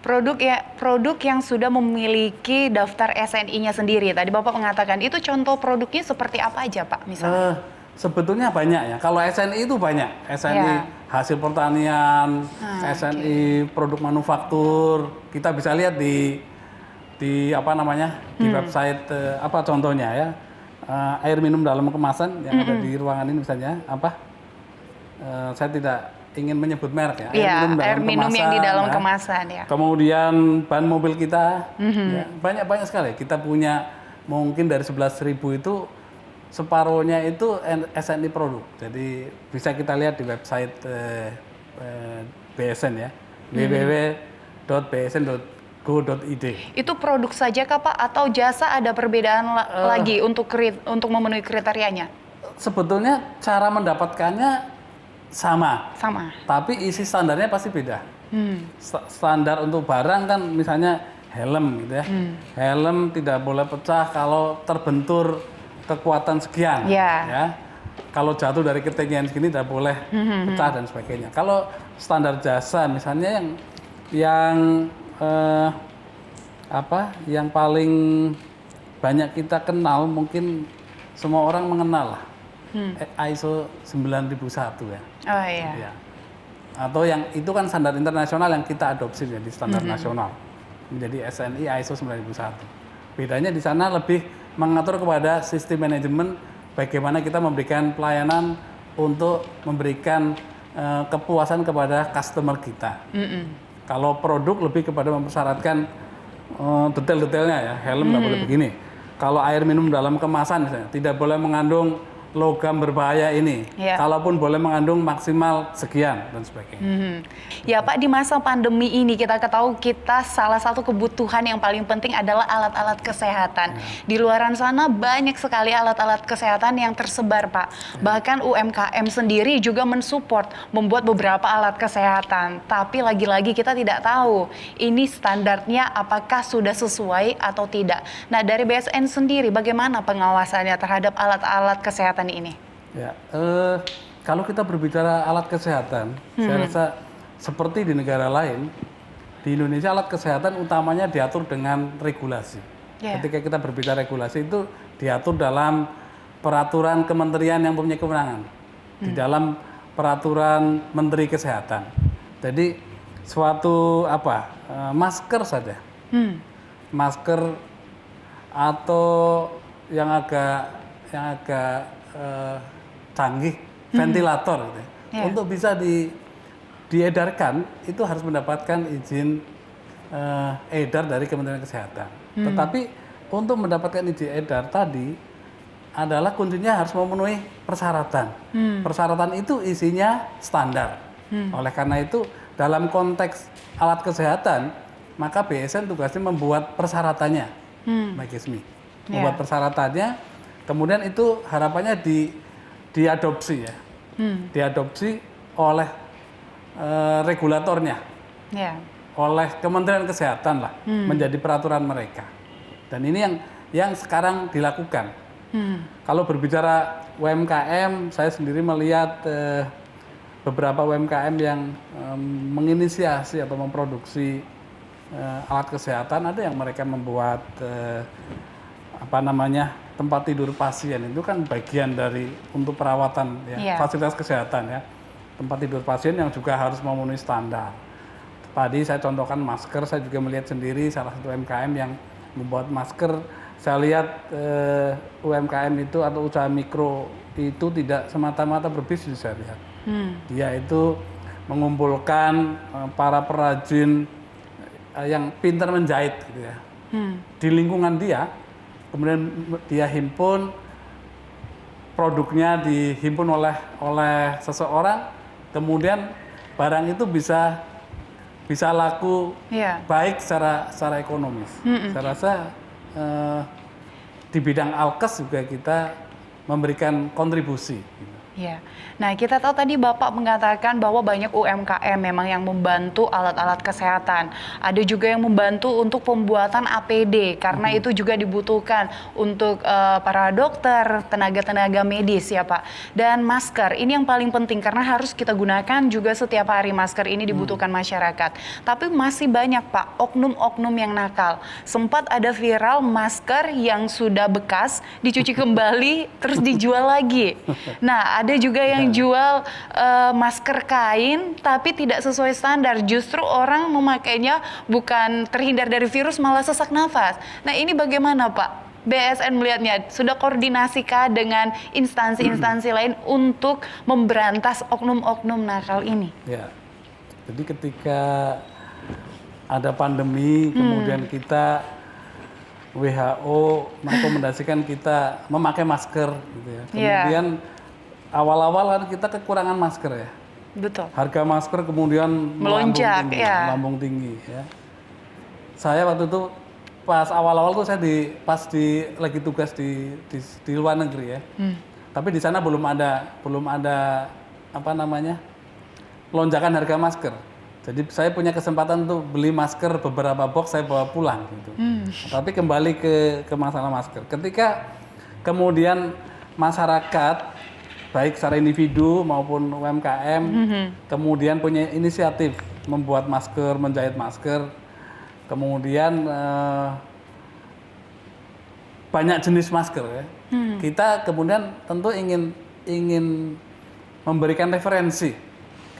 produk yang sudah memiliki daftar SNI-nya sendiri. Tadi Bapak mengatakan itu contoh produknya seperti apa aja Pak misalnya? Sebetulnya banyak ya. Kalau SNI itu banyak. SNI hasil pertanian, SNI produk manufaktur. Kita bisa lihat di apa namanya di website apa contohnya ya. Air minum dalam kemasan yang ada di ruangan ini misalnya apa? Saya tidak ingin menyebut merek ya. Air minum yang di dalam kemasan ya. Kemudian ban mobil kita ya, banyak sekali. Kita punya mungkin dari 11.000 itu separuhnya itu SNI produk. Jadi bisa kita lihat di website BSN ya. www.bsn.go.id. Itu produk saja kah Pak atau jasa ada perbedaan lagi untuk memenuhi kriterianya? Sebetulnya cara mendapatkannya sama, tapi isi standarnya pasti beda. Standar untuk barang kan misalnya helm gitu ya. Helm tidak boleh pecah kalau terbentur kekuatan sekian. Ya. Kalau jatuh dari ketinggian segini tidak boleh pecah dan sebagainya. Kalau standar jasa misalnya yang paling banyak kita kenal mungkin semua orang mengenal lah. ISO 9001 ya. Oh iya. Ya. Atau yang itu kan standar internasional yang kita adopsi jadi standar nasional. Menjadi SNI ISO 9001. Bedanya di sana lebih mengatur kepada sistem manajemen bagaimana kita memberikan pelayanan untuk memberikan kepuasan kepada customer kita. Kalau produk lebih kepada mempersyaratkan detail-detailnya ya, helm nggak boleh begini. Kalau air minum dalam kemasan misalnya, tidak boleh mengandung logam berbahaya ini. Kalaupun boleh mengandung maksimal sekian dan sebagainya. Ya Pak, di masa pandemi ini kita ketahui salah satu kebutuhan yang paling penting adalah alat-alat kesehatan. Di luaran sana banyak sekali alat-alat kesehatan yang tersebar Pak. Bahkan UMKM sendiri juga mensupport membuat beberapa alat kesehatan. Tapi lagi-lagi kita tidak tahu ini standarnya apakah sudah sesuai atau tidak. Nah dari BSN sendiri bagaimana pengawasannya terhadap alat-alat kesehatan ini? Ya, kalau kita berbicara alat kesehatan, saya rasa seperti di negara lain, di Indonesia alat kesehatan utamanya diatur dengan regulasi. Ketika kita berbicara regulasi itu diatur dalam peraturan kementerian yang punya kewenangan, di dalam peraturan Menteri Kesehatan. Jadi suatu masker saja, masker atau yang agak canggih, ventilator gitu. Untuk bisa diedarkan itu harus mendapatkan izin edar dari Kementerian Kesehatan. Tetapi untuk mendapatkan izin edar tadi adalah kuncinya harus memenuhi persyaratan. Persyaratan itu isinya standar. Oleh karena itu dalam konteks alat kesehatan maka BSN tugasnya membuat persyaratannya, Mbak Gismi. Membuat persyaratannya. Kemudian itu harapannya diadopsi ya, diadopsi oleh regulatornya, oleh Kementerian Kesehatan lah, menjadi peraturan mereka. Dan ini yang sekarang dilakukan. Kalau berbicara UMKM, saya sendiri melihat beberapa UMKM yang menginisiasi atau memproduksi alat kesehatan, ada yang mereka membuat tempat tidur pasien. Itu kan bagian dari untuk perawatan ya, fasilitas kesehatan ya, tempat tidur pasien yang juga harus memenuhi standar. Tadi saya contohkan masker, saya juga melihat sendiri salah satu UMKM yang membuat masker. Saya lihat UMKM itu atau usaha mikro itu tidak semata-mata berbisnis, saya lihat. Dia itu mengumpulkan para perajin yang pintar menjahit gitu ya. Di lingkungan dia, kemudian dia himpun, produknya dihimpun oleh seseorang, kemudian barang itu bisa laku baik secara ekonomis. Saya rasa di bidang alkes juga kita memberikan kontribusi. Ya, nah kita tahu tadi Bapak mengatakan bahwa banyak UMKM memang yang membantu alat-alat kesehatan. Ada juga yang membantu untuk pembuatan APD karena itu juga dibutuhkan untuk para dokter, tenaga-tenaga medis ya Pak. Dan masker, ini yang paling penting karena harus kita gunakan juga setiap hari, masker ini dibutuhkan masyarakat. Tapi masih banyak Pak oknum-oknum yang nakal. Sempat ada viral masker yang sudah bekas dicuci kembali terus dijual lagi. Nah, ada juga yang jual masker kain tapi tidak sesuai standar. Justru orang memakainya bukan terhindar dari virus, malah sesak nafas. Nah, ini bagaimana Pak? BSN melihatnya, sudah koordinasikah dengan instansi-instansi lain untuk memberantas oknum-oknum nakal ini? Ya, jadi ketika ada pandemi, kemudian kita WHO merekomendasikan kita memakai masker, gitu ya. Kemudian awal-awal kan kita kekurangan masker ya. Betul. Harga masker kemudian Melonjak, melambung tinggi ya. Saya waktu itu pas awal-awal tuh saya lagi tugas di luar negeri ya. Tapi di sana belum ada apa namanya? Lonjakan harga masker. Jadi saya punya kesempatan untuk beli masker beberapa box, saya bawa pulang gitu. Tapi kembali ke masalah masker. Ketika kemudian masyarakat baik secara individu maupun UMKM kemudian punya inisiatif membuat masker, menjahit masker, kemudian banyak jenis masker ya. Kita kemudian tentu ingin memberikan referensi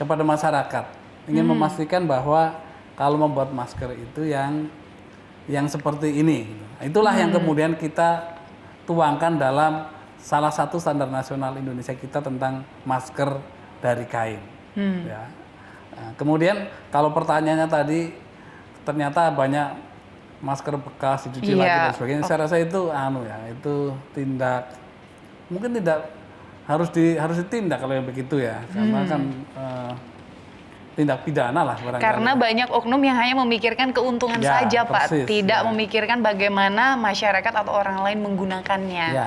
kepada masyarakat, ingin memastikan bahwa kalau membuat masker itu yang seperti ini. Itulah yang kemudian kita tuangkan dalam salah satu standar nasional Indonesia kita tentang masker dari kain. Ya. Nah, kemudian kalau pertanyaannya tadi ternyata banyak masker bekas dicuci lagi dan sebagainya. Saya rasa itu itu tindak mungkin tidak harus ditindak kalau yang begitu ya, karena kan tindak pidana lah barangkali. Karena banyak oknum yang hanya memikirkan keuntungan saja Pak, tidak memikirkan bagaimana masyarakat atau orang lain menggunakannya. Ya.